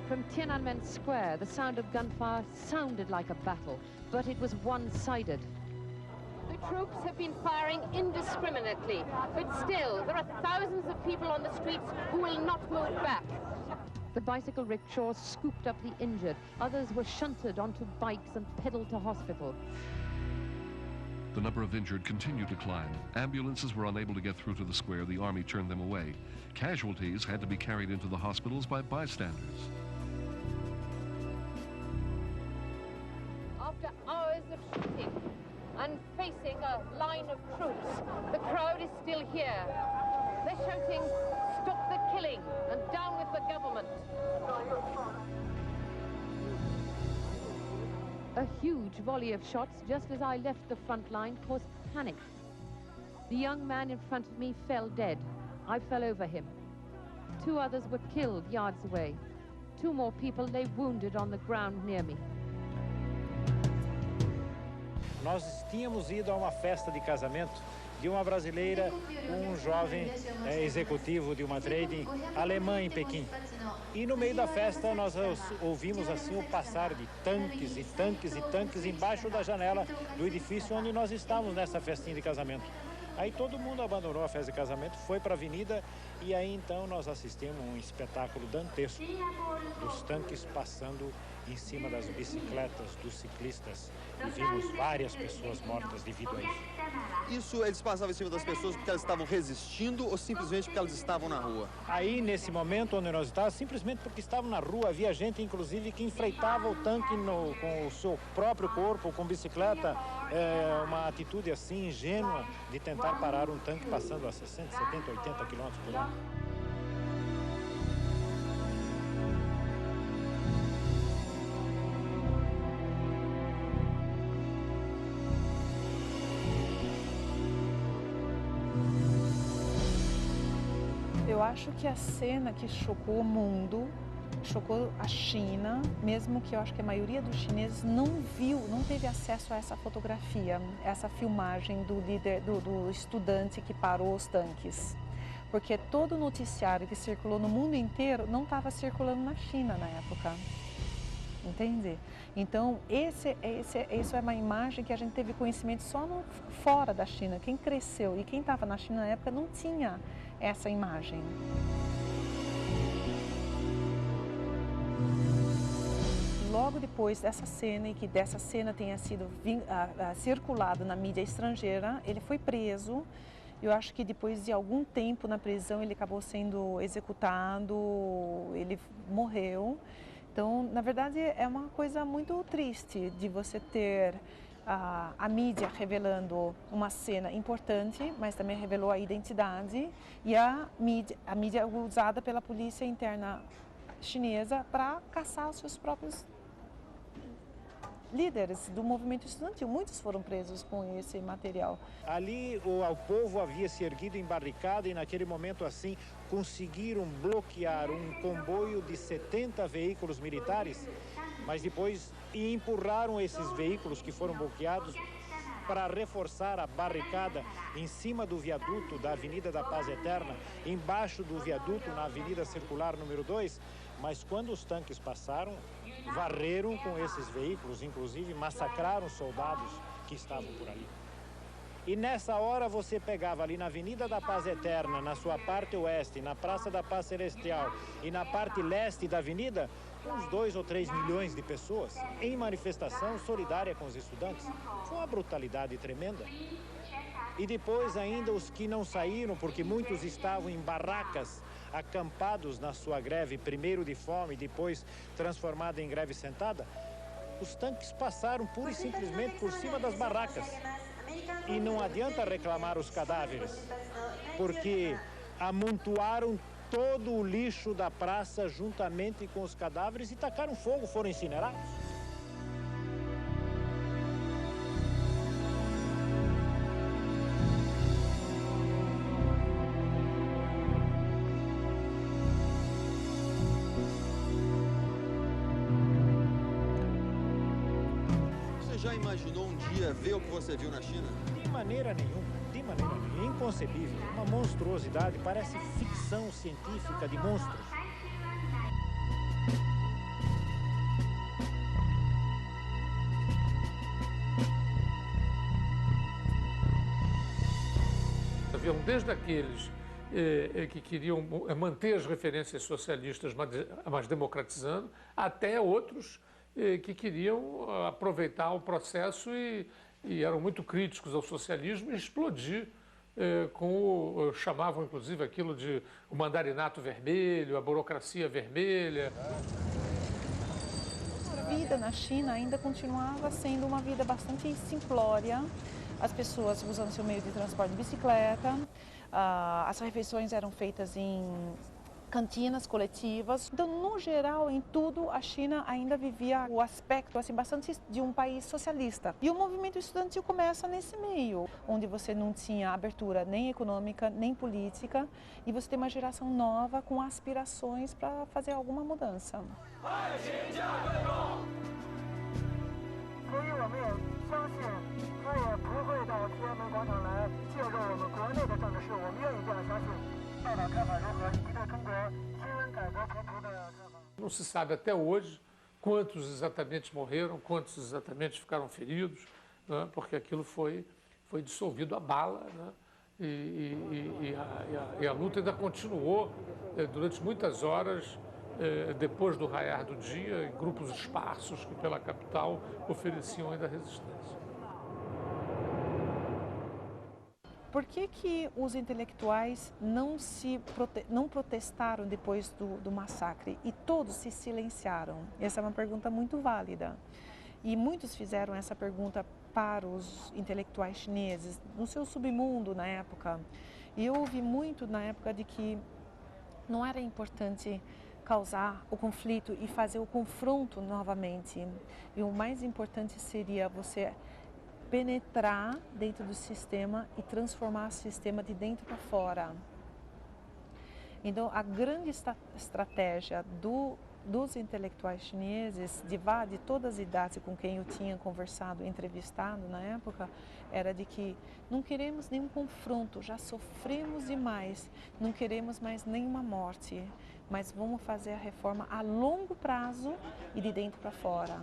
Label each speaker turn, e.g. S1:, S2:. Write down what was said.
S1: From Tiananmen Square, the sound of gunfire sounded like a battle, but it was one-sided.
S2: The troops have been firing indiscriminately, but still, there are thousands of people on the streets who will not move back.
S1: The bicycle rickshaws scooped up the injured. Others were shunted onto bikes and pedaled to hospital.
S3: The number of injured continued to climb. Ambulances were unable to get through to the square. The army turned them away. Casualties had to be carried into the hospitals by bystanders.
S2: After hours of shooting and facing a line of troops, the crowd is still here. They're shouting, "Stop the killing and down with the government."
S1: A huge volley of shots just as I left the front line caused panic. The young man in front of me fell dead. I fell over him. 2 others were killed yards away. 2 more people lay wounded on the ground near me.
S4: Nós tínhamos ido a uma festa de casamento de uma brasileira, jovem executivo de uma trading alemã em Pequim. E no meio da festa nós ouvimos assim o passar de tanques e tanques e tanques embaixo da janela do edifício onde nós estávamos nessa festinha de casamento. Aí todo mundo abandonou a festa de casamento, foi para a avenida e aí então nós assistimos um espetáculo dantesco dos tanques passando em cima das bicicletas dos ciclistas e vimos várias pessoas mortas devido a isso.
S5: Isso eles passavam em cima das pessoas porque elas estavam resistindo ou simplesmente porque elas estavam na rua?
S4: Aí nesse momento onde nós estávamos, simplesmente porque estavam na rua, havia gente inclusive que enfrentava o tanque com o seu próprio corpo, com bicicleta, uma atitude assim ingênua de tentar parar um tanque passando a 60, 70, 80 km por hora.
S6: Eu acho que a cena que chocou o mundo, chocou a China, mesmo que eu acho que a maioria dos chineses não viu, não teve acesso a essa fotografia, essa filmagem do líder, do estudante que parou os tanques. Porque todo o noticiário que circulou no mundo inteiro não estava circulando na China na época. Entende? Então, isso é uma imagem que a gente teve conhecimento só fora da China. Quem cresceu e quem estava na China na época não tinha essa imagem. Logo depois dessa cena, e que dessa cena tenha sido circulado na mídia estrangeira, ele foi preso. Eu acho que depois de algum tempo na prisão ele acabou sendo executado, ele morreu. Então, na verdade, é uma coisa muito triste de você ter a mídia revelando uma cena importante, mas também revelou a identidade e a mídia usada pela polícia interna chinesa para caçar os seus próprios líderes do movimento estudantil. Muitos foram presos com esse material.
S4: Ali o povo havia se erguido em barricada e naquele momento assim conseguiram bloquear um comboio de 70 veículos militares, mas depois empurraram esses veículos que foram bloqueados para reforçar a barricada em cima do viaduto da Avenida da Paz Eterna, embaixo do viaduto na Avenida Circular número 2, mas quando os tanques passaram, varreram com esses veículos, inclusive massacraram soldados que estavam por ali. E nessa hora você pegava ali na Avenida da Paz Eterna, na sua parte oeste, na Praça da Paz Celestial e na parte leste da avenida, uns 2 ou 3 milhões de pessoas em manifestação solidária com os estudantes. Foi uma brutalidade tremenda. E depois ainda os que não saíram, porque muitos estavam em barracas, acampados na sua greve, primeiro de fome, depois transformada em greve sentada, os tanques passaram pura e simplesmente por cima das barracas. E não adianta reclamar os cadáveres, porque amontoaram todo o lixo da praça juntamente com os cadáveres e tacaram fogo, foram incinerados.
S5: Já imaginou um dia ver o que você viu na China?
S4: De maneira nenhuma, é inconcebível, uma monstruosidade, parece ficção científica de monstros.
S7: Então, desde aqueles que queriam manter as referências socialistas, mas democratizando, até outros que queriam aproveitar o processo e eram muito críticos ao socialismo e explodir chamavam inclusive aquilo de o mandarinato vermelho, a burocracia vermelha.
S6: A vida na China ainda continuava sendo uma vida bastante simplória, as pessoas usando seu meio de transporte de bicicleta, as refeições eram feitas em cantinas coletivas. Então, no geral, em tudo, a China ainda vivia o aspecto assim, bastante de um país socialista. E o movimento estudantil começa nesse meio, onde você não tinha abertura nem econômica, nem política, e você tem uma geração nova com aspirações para fazer alguma mudança.
S7: Não se sabe até hoje quantos exatamente morreram, quantos exatamente ficaram feridos, né? Porque aquilo foi dissolvido a bala, né? E a luta ainda continuou durante muitas horas depois do raiar do dia, em grupos esparsos que pela capital ofereciam ainda resistência.
S6: Por que os intelectuais não protestaram depois do massacre e todos se silenciaram? Essa é uma pergunta muito válida. E muitos fizeram essa pergunta para os intelectuais chineses, no seu submundo na época. E eu ouvi muito na época de que não era importante causar o conflito e fazer o confronto novamente. E o mais importante seria você penetrar dentro do sistema e transformar o sistema de dentro para fora. Então, a grande estratégia dos intelectuais chineses, de todas as idades com quem eu tinha conversado, entrevistado na época, era de que não queremos nenhum confronto, já sofremos demais, não queremos mais nenhuma morte, mas vamos fazer a reforma a longo prazo e de dentro para fora.